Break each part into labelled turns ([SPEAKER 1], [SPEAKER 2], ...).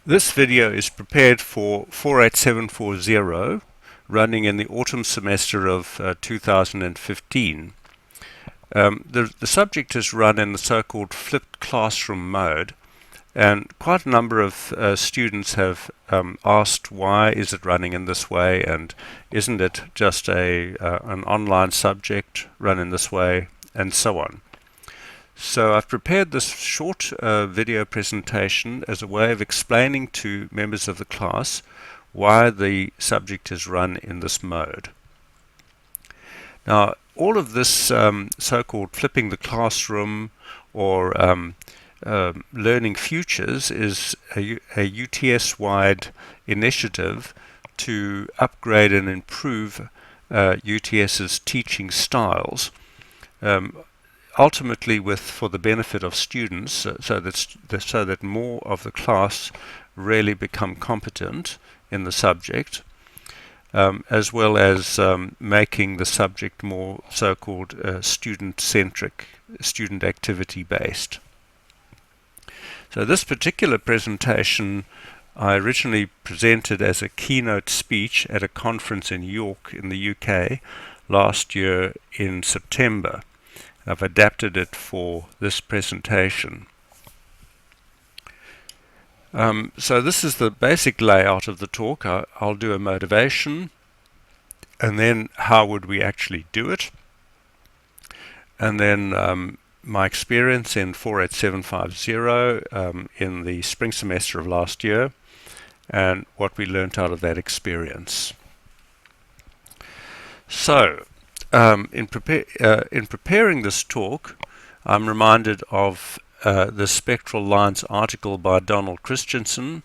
[SPEAKER 1] This video is prepared for 48740, running in the autumn semester of 2015. The subject is run in the so-called flipped classroom mode, and quite a number of students have asked why is it running in this way, and isn't it just an online subject run in this way, and so on. So I've prepared this short video presentation as a way of explaining to members of the class why the subject is run in this mode. Now, all of this so-called flipping the classroom or learning futures is a UTS-wide initiative to upgrade and improve UTS's teaching styles. Ultimately for the benefit of students, so that more of the class really become competent in the subject, as well as making the subject more so-called student-centric, student activity based. So this particular presentation I originally presented as a keynote speech at a conference in York in the UK last year in September. I've adapted it for this presentation. So this is the basic layout of the talk. I'll do a motivation, and then how would we actually do it, and then my experience in 48750 in the spring semester of last year, and what we learnt out of that experience. So in preparing this talk, I'm reminded of the Spectral Lines article by Donald Christensen.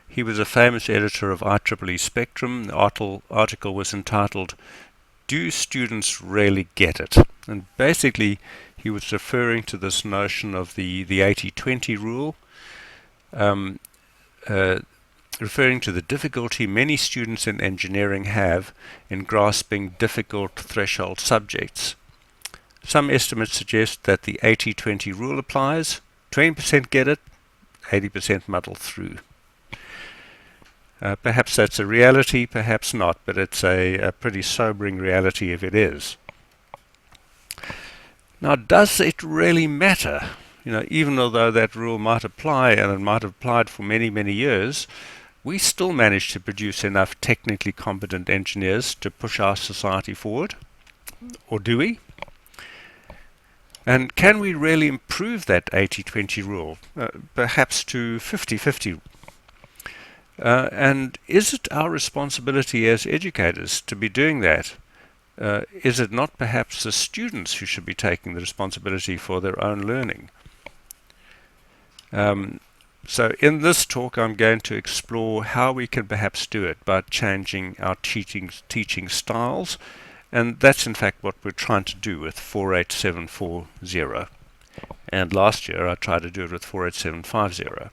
[SPEAKER 1] He was a famous editor of IEEE Spectrum. The article was entitled, "Do Students Really Get It?" And basically he was referring to this notion of the 80-20 rule, referring to the difficulty many students in engineering have in grasping difficult threshold subjects. Some estimates suggest that the 80-20 rule applies. 20% get it, 80% muddle through. Perhaps that's a reality, perhaps not, but it's a pretty sobering reality if it is. Now, does it really matter? Even though that rule might apply, and it might have applied for many, many years, we still manage to produce enough technically competent engineers to push our society forward? Or do we? And can we really improve that 80-20 rule, perhaps to 50-50? And is it our responsibility as educators to be doing that? Is it not perhaps the students who should be taking the responsibility for their own learning? So in this talk I'm going to explore how we can perhaps do it by changing our teaching styles, and that's in fact what we're trying to do with 48740. And last year I tried to do it with 48750.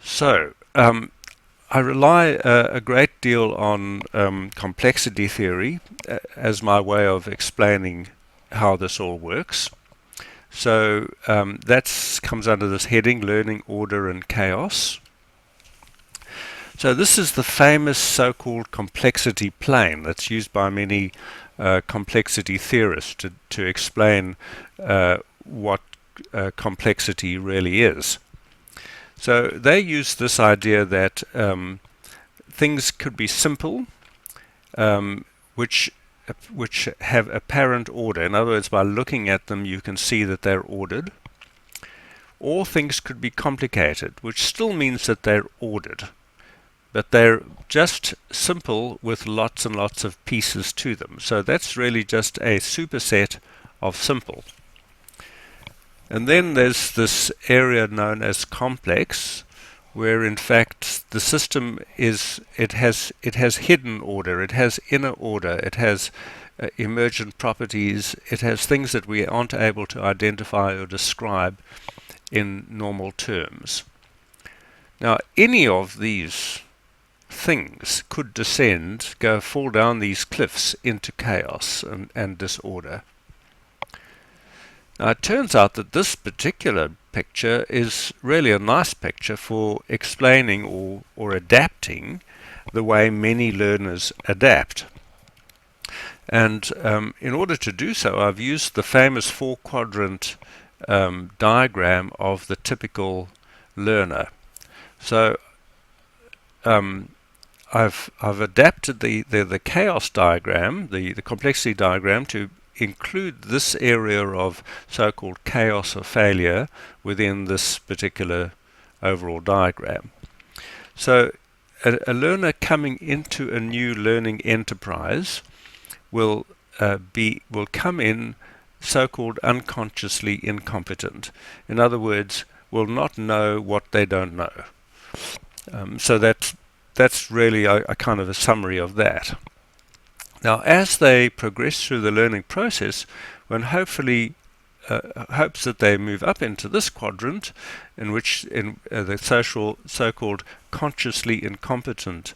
[SPEAKER 1] So I rely a great deal on complexity theory as my way of explaining how this all works. So that comes under this heading, Learning, Order and Chaos. So this is the famous so-called complexity plane that's used by many complexity theorists to explain what complexity really is. So they use this idea that things could be simple, which have apparent order. In other words, by looking at them you can see that they're ordered. Or things could be complicated, which still means that they're ordered, but they're just simple with lots and lots of pieces to them. So that's really just a superset of simple. And then there's this area known as complex, where in fact the system it has hidden order, it has inner order, it has emergent properties, it has things that we aren't able to identify or describe in normal terms. Now, any of these things could fall down these cliffs into chaos and disorder. Now, it turns out that this particular picture is really a nice picture for explaining or adapting the way many learners adapt. And in order to do so, I've used the famous four-quadrant diagram of the typical learner. So I've adapted the chaos diagram, the complexity diagram, to include this area of so-called chaos or failure within this particular overall diagram. So a learner coming into a new learning enterprise will come in so-called unconsciously incompetent. In other words, will not know what they don't know. So that's really a kind of a summary of that. Now, as they progress through the learning process, one hopefully hopes that they move up into this quadrant, in which the so-called consciously incompetent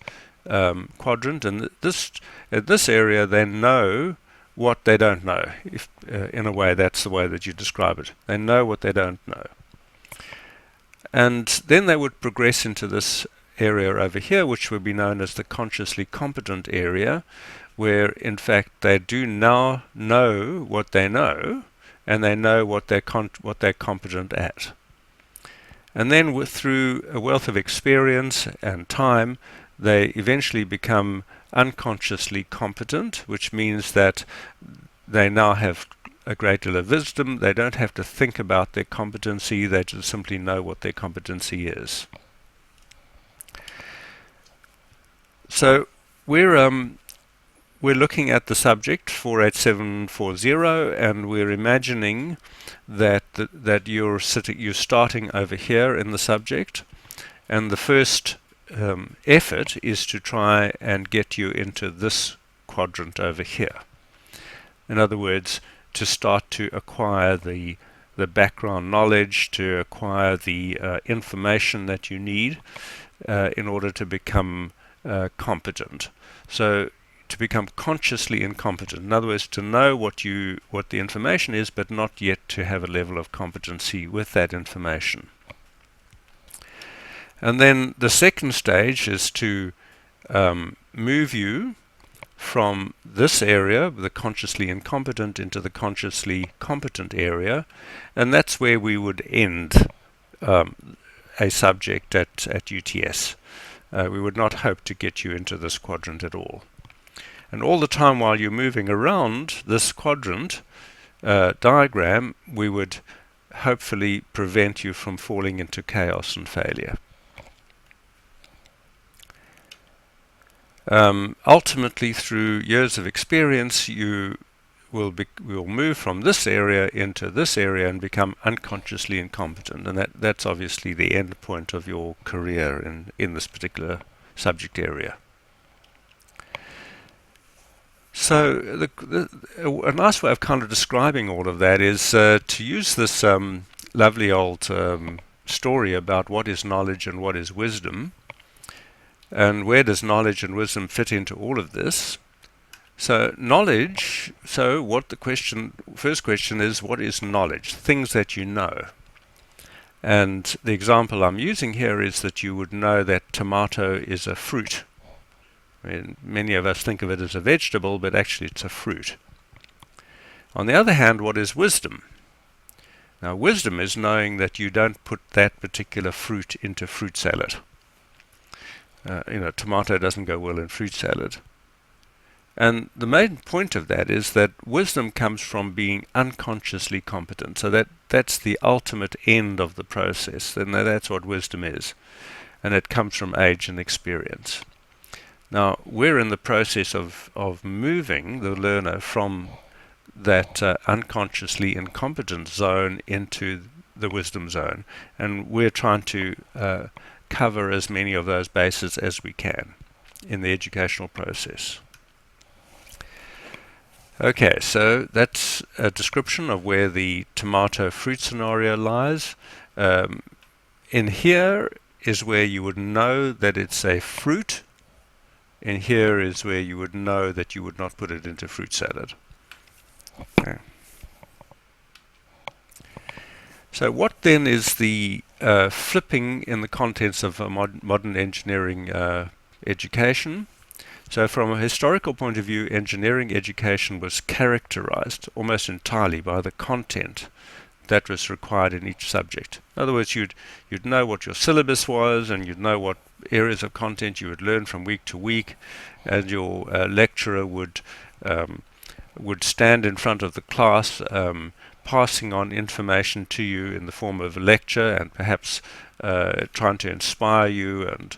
[SPEAKER 1] quadrant, and this area they know what they don't know. If in a way, that's the way that you describe it. They know what they don't know, and then they would progress into this area over here, which would be known as the consciously competent area, where in fact they do now know what they know, and they know what they're competent at. And then through a wealth of experience and time, they eventually become unconsciously competent, which means that they now have a great deal of wisdom. They don't have to think about their competency, they just simply know what their competency is. So we're looking at the subject 48740, and we're imagining that you're starting over here in the subject, and the first effort is to try and get you into this quadrant over here. In other words, to start to acquire the background knowledge, to acquire the information that you need in order to become competent. So to become consciously incompetent, in other words, to know what the information is, but not yet to have a level of competency with that information. And then the second stage is to move you from this area, the consciously incompetent, into the consciously competent area, and that's where we would end a subject at UTS. We would not hope to get you into this quadrant at all. And all the time while you're moving around this quadrant diagram, we would hopefully prevent you from falling into chaos and failure. Ultimately, through years of experience, you will move from this area into this area and become unconsciously incompetent, and that's obviously the end point of your career in this particular subject area. So a nice way of kind of describing all of that is to use this lovely old story about what is knowledge and what is wisdom, and where does knowledge and wisdom fit into all of this. So knowledge, first question is, what is knowledge? Things that you know. And the example I'm using here is that you would know that tomato is a fruit. I mean, many of us think of it as a vegetable, but actually it's a fruit. On the other hand, what is wisdom? Now, wisdom is knowing that you don't put that particular fruit into fruit salad. Tomato doesn't go well in fruit salad. And the main point of that is that wisdom comes from being unconsciously competent. So that's the ultimate end of the process. And that's what wisdom is. And it comes from age and experience. Now, we're in the process of moving the learner from that unconsciously incompetent zone into the wisdom zone. And we're trying to cover as many of those bases as we can in the educational process. Okay, so that's a description of where the tomato fruit scenario lies. In here is where you would know that it's a fruit. In here is where you would know that you would not put it into fruit salad. Okay. So what then is the flipping in the contents of a modern engineering education? So from a historical point of view, engineering education was characterized almost entirely by the content that was required in each subject. In other words, you'd know what your syllabus was, and you'd know what areas of content you would learn from week to week, and your lecturer would stand in front of the class, passing on information to you in the form of a lecture, and perhaps trying to inspire you and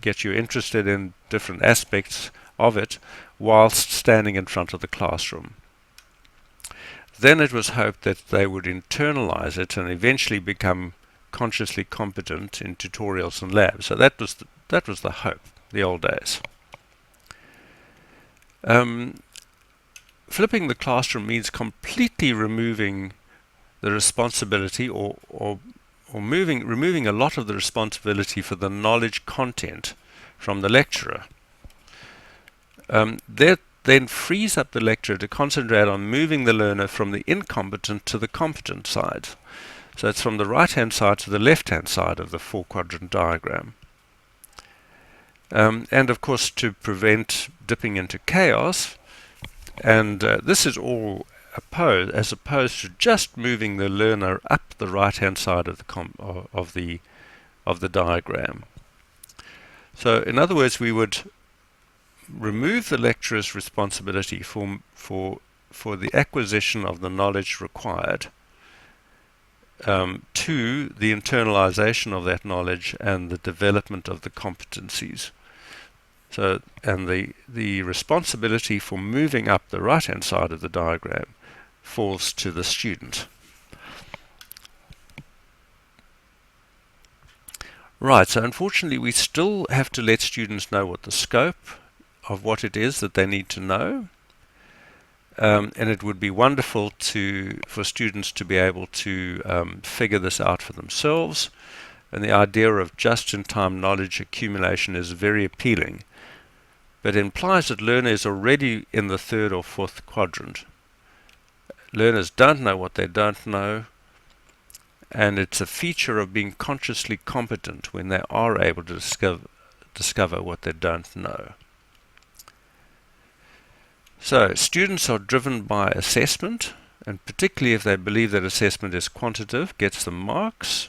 [SPEAKER 1] get you interested in different aspects of it whilst standing in front of the classroom. Then it was hoped that they would internalize it and eventually become consciously competent in tutorials and labs. So that was the hope, the old days. Flipping the classroom means completely removing the responsibility or removing a lot of the responsibility for the knowledge content from the lecturer. That then frees up the lecturer to concentrate on moving the learner from the incompetent to the competent side. So it's from the right-hand side to the left-hand side of the four-quadrant diagram. And of course, to prevent dipping into chaos, and this is all as opposed to just moving the learner up the right-hand side of the diagram. So, in other words, we would remove the lecturer's responsibility for the acquisition of the knowledge required to the internalization of that knowledge and the development of the competencies. So, and the responsibility for moving up the right-hand side of the diagram falls to the student. Right, so unfortunately we still have to let students know what the scope of what it is that they need to know. And it would be wonderful for students to be able to figure this out for themselves. And the idea of just-in-time knowledge accumulation is very appealing, but it implies that learners are already in the third or fourth quadrant. Learners don't know what they don't know, and it's a feature of being consciously competent when they are able to discover what they don't know. So students are driven by assessment, and particularly if they believe that assessment is quantitative, gets them marks.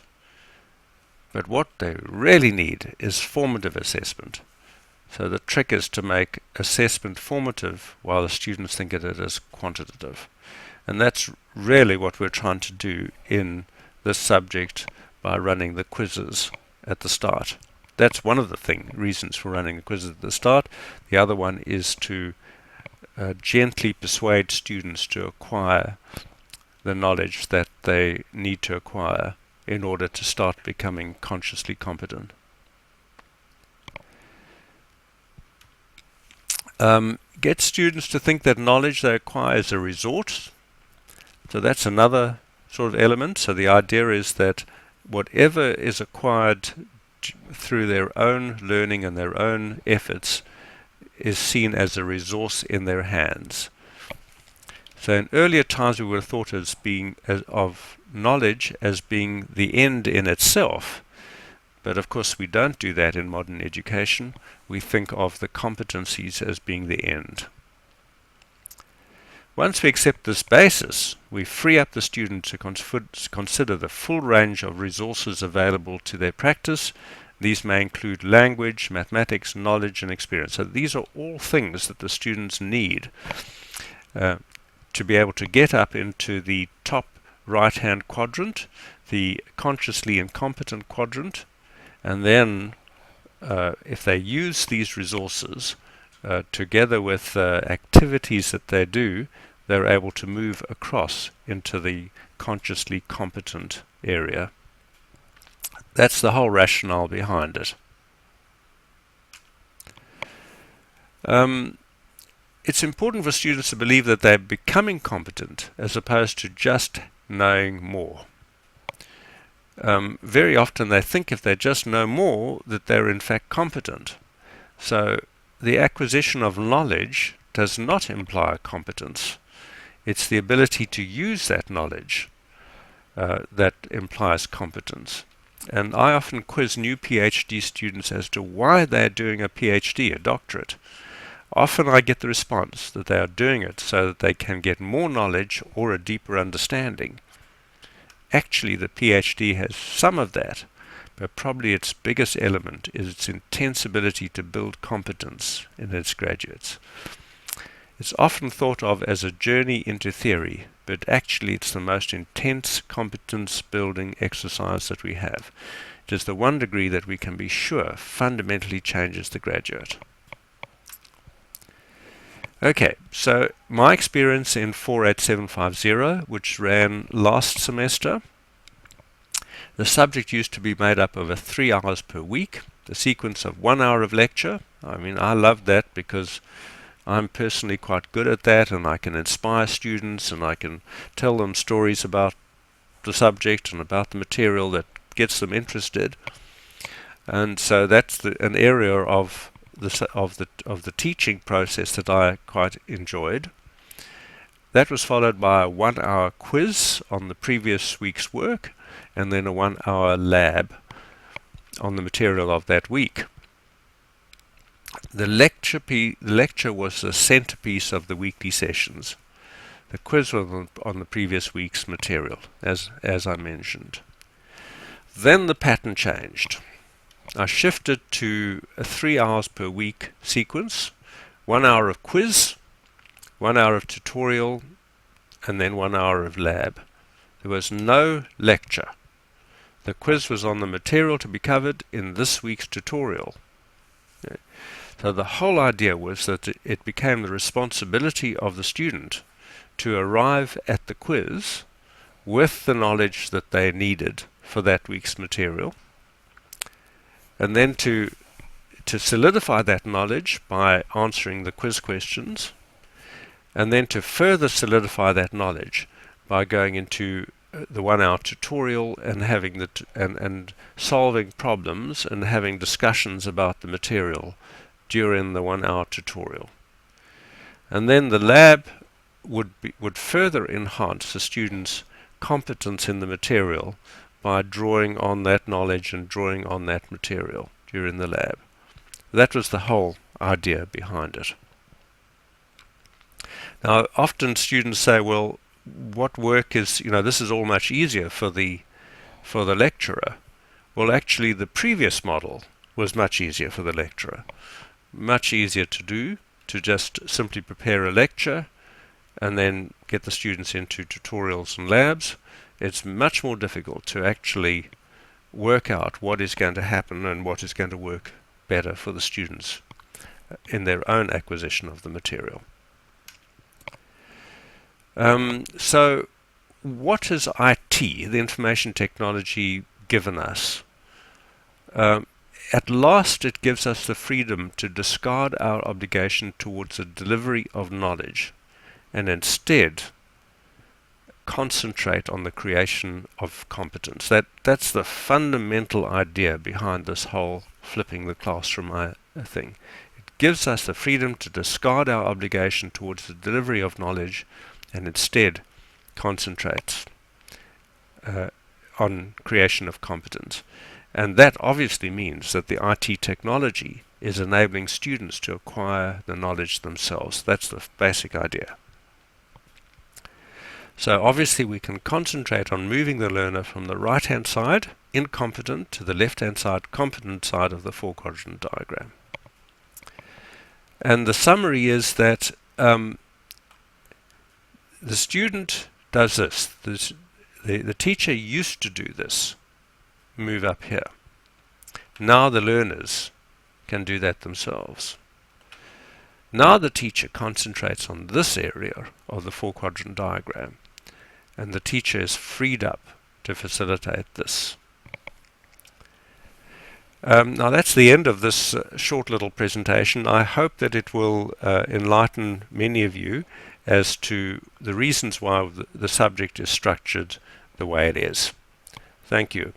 [SPEAKER 1] But what they really need is formative assessment. So the trick is to make assessment formative while the students think of it as quantitative. And that's really what we're trying to do in this subject by running the quizzes at the start. That's one of the reasons for running the quizzes at the start. The other one is to gently persuade students to acquire the knowledge that they need to acquire in order to start becoming consciously competent. Get students to think that knowledge they acquire is a resort. So that's another sort of element. So the idea is that whatever is acquired through their own learning and their own efforts is seen as a resource in their hands. So in earlier times we would have thought of knowledge as being the end in itself. But of course we don't do that in modern education. We think of the competencies as being the end. Once we accept this basis, we free up the student to consider the full range of resources available to their practice. These may include language, mathematics, knowledge, and experience. So these are all things that the students need to be able to get up into the top right-hand quadrant, the consciously incompetent quadrant, and then if they use these resources together with activities that they do, they're able to move across into the consciously competent area. That's the whole rationale behind it. It's important for students to believe that they're becoming competent as opposed to just knowing more. Very often they think if they just know more that they're in fact competent. So the acquisition of knowledge does not imply competence. It's the ability to use that knowledge that implies competence. And I often quiz new PhD students as to why they're doing a PhD, a doctorate. Often I get the response that they are doing it so that they can get more knowledge or a deeper understanding. Actually, the PhD has some of that, but probably its biggest element is its intense ability to build competence in its graduates. It's often thought of as a journey into theory, but actually it's the most intense competence building exercise that we have. It is the one degree that we can be sure fundamentally changes the graduate. Okay, so my experience in 48750, which ran last semester, the subject used to be made up of 3 hours per week, the sequence of 1 hour of lecture. I mean, I loved that because I'm personally quite good at that, and I can inspire students and I can tell them stories about the subject and about the material that gets them interested. And so that's an area of the teaching process that I quite enjoyed. That was followed by a 1 hour quiz on the previous week's work, and then a 1 hour lab on the material of that week. The lecture was the centerpiece of the weekly sessions. The quiz was on the previous week's material, as I mentioned. Then the pattern changed. I shifted to a 3 hours per week sequence, 1 hour of quiz, 1 hour of tutorial, and then 1 hour of lab. There was no lecture. The quiz was on the material to be covered in this week's tutorial. So the whole idea was that it became the responsibility of the student to arrive at the quiz with the knowledge that they needed for that week's material, and then to solidify that knowledge by answering the quiz questions, and then to further solidify that knowledge by going into the 1 hour tutorial and having and solving problems and having discussions about the material during the 1 hour tutorial. And then the lab would further enhance the students' competence in the material by drawing on that knowledge and drawing on that material during the lab. That was the whole idea behind it. Now, often students say, well, what work is, this is all much easier for the lecturer. Well, actually, the previous model was much easier for the lecturer. Much easier to do, to just simply prepare a lecture and then get the students into tutorials and labs. It's much more difficult to actually work out what is going to happen and what is going to work better for the students in their own acquisition of the material. So what has IT, the information technology, given us? At last it gives us the freedom to discard our obligation towards the delivery of knowledge and instead concentrate on the creation of competence. That's the fundamental idea behind this whole flipping the classroom thing. It gives us the freedom to discard our obligation towards the delivery of knowledge and instead concentrate on creation of competence. And that obviously means that the IT technology is enabling students to acquire the knowledge themselves. That's the basic idea. So obviously we can concentrate on moving the learner from the right-hand side, incompetent, to the left-hand side, competent side of the 4-quadrant diagram. And the summary is that the student does this. The teacher used to do this, move up here. Now the learners can do that themselves. Now the teacher concentrates on this area of the 4-quadrant diagram, and the teacher is freed up to facilitate this. Now that's the end of this short little presentation. I hope that it will enlighten many of you as to the reasons why the subject is structured the way it is. Thank you.